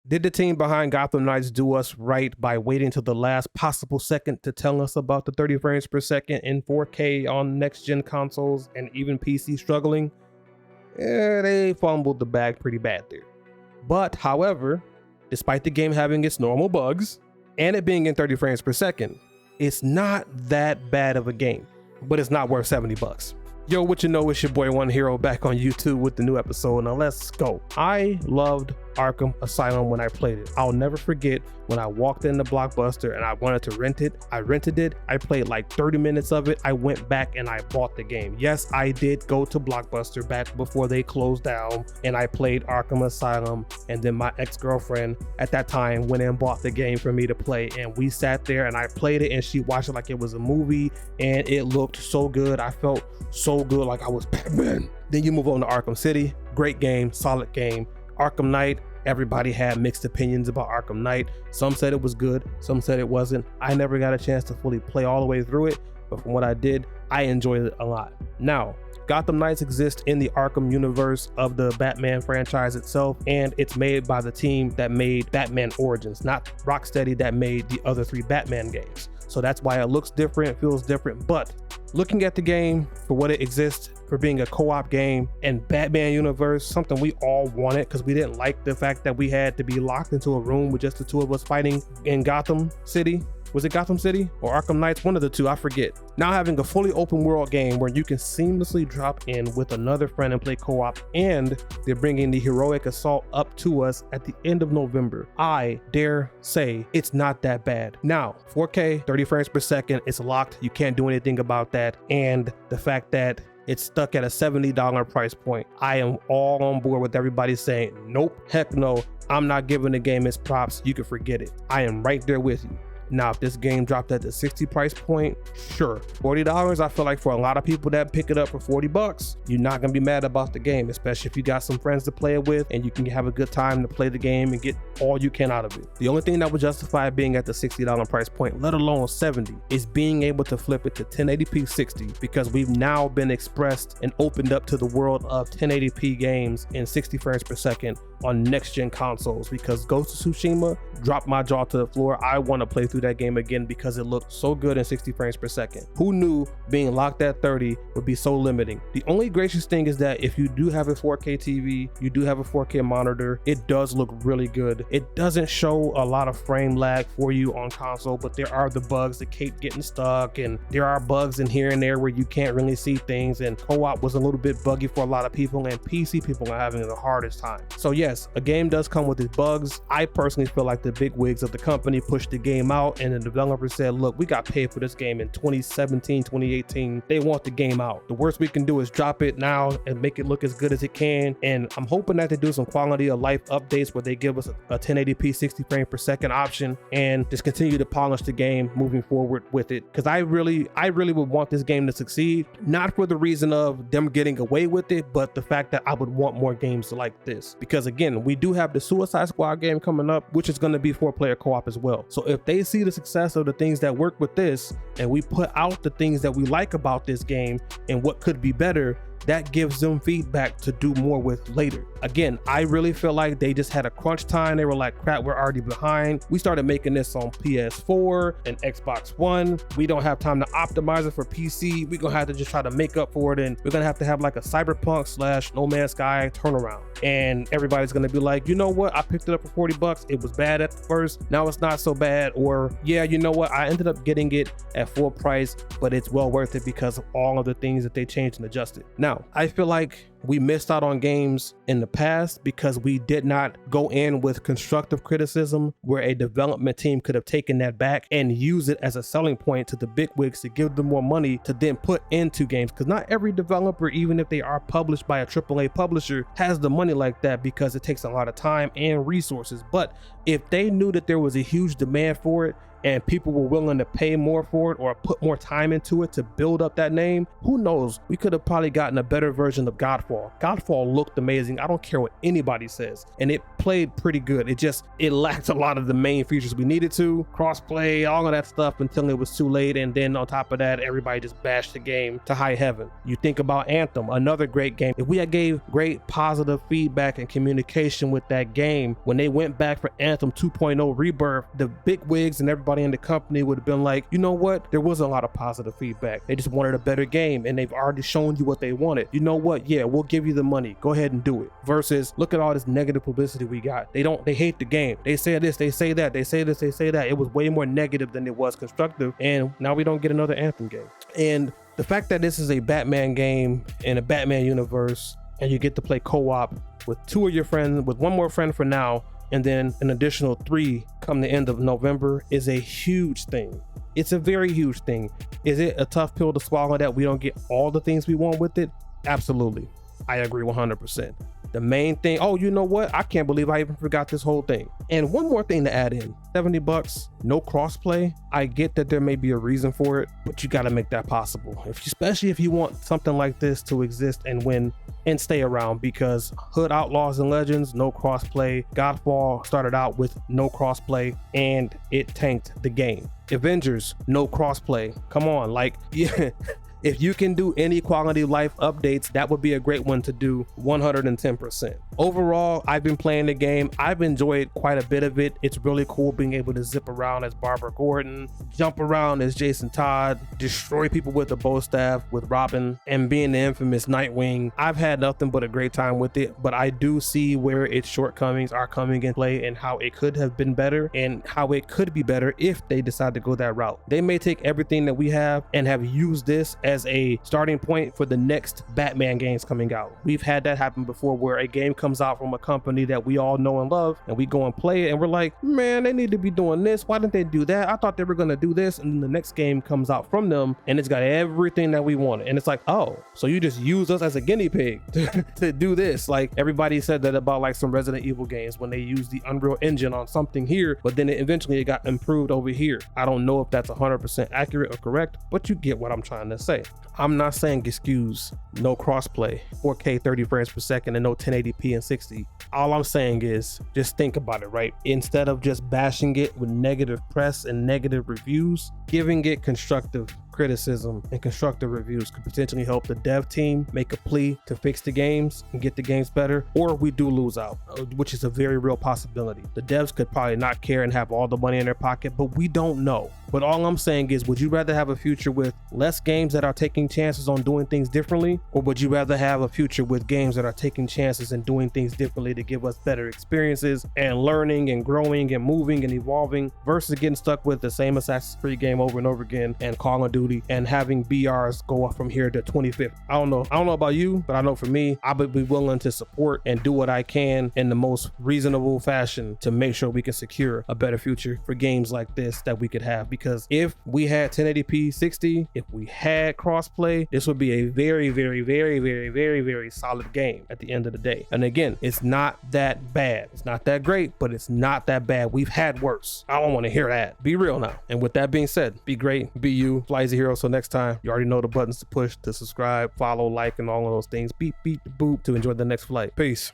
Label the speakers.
Speaker 1: Did the team behind Gotham Knights do us right by waiting till the last possible second to tell us about the 30 frames per second in 4K on next-gen consoles and even PC struggling? They fumbled the bag pretty bad there. But, however, despite the game having its normal bugs and it being in 30 frames per second, it's not that bad of a game, but it's not worth $70. Yo, what you know, it's your boy One Hero back on YouTube with the new episode. Now let's go. I loved Arkham Asylum when I played it. I'll never forget when I walked in the Blockbuster and I wanted to rent it. I rented it. I played like 30 minutes of it. I went back and I bought the game. Yes, I did go to Blockbuster back before they closed down, and I played Arkham Asylum, and then my ex-girlfriend at that time went and bought the game for me to play, and we sat there and I played it and she watched it like it was a movie, and it looked so good. I felt so good, like I was Batman. Then you move on to Arkham City. Great game, solid game. Arkham Knight, everybody had mixed opinions about Arkham Knight. Some said it was good, some said it wasn't. I never got a chance to fully play all the way through it, but from what I did, I enjoyed it a lot. Now, Gotham Knights exists in the Arkham universe of the Batman franchise itself, and it's made by the team that made Batman Origins, not Rocksteady that made the other 3 Batman games. So that's why it looks different, feels different, but looking at the game for what it exists, for being a co-op game and Batman universe, something we all wanted because we didn't like the fact that we had to be locked into a room with just the 2 of us fighting in Gotham City. Was it Gotham City or Arkham Knights? One of the 2, I forget. Now having a fully open world game where you can seamlessly drop in with another friend and play co-op, and they're bringing the heroic assault up to us at the end of November. I dare say it's not that bad. Now, 4K, 30 frames per second, it's locked. You can't do anything about that. And the fact that it's stuck at a $70 price point, I am all on board with everybody saying, nope, heck no, I'm not giving the game its props. You can forget it. I am right there with you. Now, if this game dropped at the 60 price point, sure. $40, I feel like for a lot of people that pick it up for $40, you're not gonna be mad about the game, especially if you got some friends to play it with and you can have a good time to play the game and get all you can out of it. The only thing that would justify being at the $60 price point, let alone 70, is being able to flip it to 1080p 60, because we've now been expressed and opened up to the world of 1080p games in 60 frames per second on next-gen consoles, because Ghost of Tsushima dropped my jaw to the floor. I want to play through that game again because it looked so good in 60 frames per second. Who knew being locked at 30 would be so limiting? The only gracious thing is that if you do have a 4K TV, you do have a 4K monitor, it does look really good. It doesn't show a lot of frame lag for you on console, but there are the bugs that keep getting stuck, and there are bugs in here and there where you can't really see things, and co-op was a little bit buggy for a lot of people, and PC people are having the hardest time. So yes, a game does come with its bugs. I personally feel like the big wigs of the company pushed the game out, and the developer said, look, we got paid for this game in 2017, 2018. They want the game out. The worst we can do is drop it now and make it look as good as it can. And I'm hoping that they do some quality of life updates where they give us a 1080p 60 frame per second option and just continue to polish the game moving forward with it. Because I really would want this game to succeed, not for the reason of them getting away with it, but the fact that I would want more games like this. Because again, we do have the Suicide Squad game coming up, which is going to be 4-player co-op as well. So if they see the success of the things that work with this, and we put out the things that we like about this game and what could be better, that gives them feedback to do more with later. Again, I really feel like they just had a crunch time. They were like, crap, we're already behind. We started making this on PS4 and Xbox One. We don't have time to optimize it for PC. We're gonna have to just try to make up for it, and we're gonna have like a Cyberpunk / No Man's Sky turnaround. And everybody's gonna be like, you know what? I picked it up for $40. It was bad at first. Now it's not so bad. Or yeah, you know what? I ended up getting it at full price, but it's well worth it because of all of the things that they changed and adjusted. Now, I feel like we missed out on games in the past because we did not go in with constructive criticism where a development team could have taken that back and use it as a selling point to the bigwigs to give them more money to then put into games. Because not every developer, even if they are published by a AAA publisher, has the money like that because it takes a lot of time and resources. But if they knew that there was a huge demand for it and people were willing to pay more for it or put more time into it to build up that name, who knows, we could have probably gotten a better version of Godfall. Godfall looked amazing. I don't care what anybody says, and it played pretty good. It lacked a lot of the main features we needed to, crossplay, all of that stuff, until it was too late. And then on top of that, everybody just bashed the game to high heaven. You think about Anthem, another great game. If we had gave great positive feedback and communication with that game when they went back for Anthem 2.0 Rebirth, the big wigs and everybody in the company would have been like, you know what, there wasn't a lot of positive feedback. They just wanted a better game, and they've already shown you what they wanted. You know what, yeah, we'll give you the money, go ahead and do it. Versus, look at all this negative publicity we got. They hate the game. They say this, they say that, they say this, they say that. It was way more negative than it was constructive, and now we don't get another Anthem game. And the fact that this is a Batman game in a Batman universe, and you get to play co-op with 2 of your friends, with 1 more friend for now, and then an additional 3 come the end of November, is a huge thing. It's a very huge thing. Is it a tough pill to swallow that we don't get all the things we want with it? Absolutely. I agree 100%. The main thing, oh, you know what? I can't believe I even forgot this whole thing. And one more thing to add in, $70, no crossplay. I get that there may be a reason for it, but you got to make that possible. Especially if you want something like this to exist and win and stay around, because Hood Outlaws and Legends, no crossplay. Godfall started out with no crossplay and it tanked the game. Avengers, no crossplay. Come on, like, yeah. If you can do any quality of life updates, that would be a great one to do 110%. Overall, I've been playing the game. I've enjoyed quite a bit of it. It's really cool being able to zip around as Barbara Gordon, jump around as Jason Todd, destroy people with a bow staff with Robin, and being the infamous Nightwing. I've had nothing but a great time with it, but I do see where its shortcomings are coming in play and how it could have been better and how it could be better if they decide to go that route. They may take everything that we have and have used this as a starting point for the next Batman games coming out. We've had that happen before, where a game comes out from a company that we all know and love, and we go and play it and we're like, man, they need to be doing this. Why didn't they do that? I thought they were going to do this. And then the next game comes out from them and it's got everything that we wanted. And it's like, oh, so you just use us as a guinea pig to do this. Like, everybody said that about like some Resident Evil games when they used the Unreal Engine on something here, but then eventually it got improved over here. I don't know if that's 100% accurate or correct, but you get what I'm trying to say. I'm not saying excuse no crossplay, 4K 30 frames per second and no 1080p and 60. All I'm saying is just think about it, right? Instead of just bashing it with negative press and negative reviews, giving it constructive criticism and constructive reviews could potentially help the dev team make a plea to fix the games and get the games better, or we do lose out, which is a very real possibility. The devs could probably not care and have all the money in their pocket, but we don't know. But all I'm saying is, would you rather have a future with less games that are taking chances on doing things differently, or would you rather have a future with games that are taking chances and doing things differently to give us better experiences and learning and growing and moving and evolving, versus getting stuck with the same Assassin's Creed game over and over again and Call of Duty and having BRs go up from here to 25th? I don't know about you, but I know for me, I would be willing to support and do what I can in the most reasonable fashion to make sure we can secure a better future for games like this that we could have. Because if we had 1080p 60, if we had crossplay, this would be a very, very, very, very, very, very solid game at the end of the day. And again, it's not that bad. It's not that great, but it's not that bad. We've had worse. I don't want to hear that. Be real now. And with that being said, be great, be you, fly as a hero. So next time, you already know the buttons to push, to subscribe, follow, like, and all of those things. Beep, beep, boop to enjoy the next flight. Peace.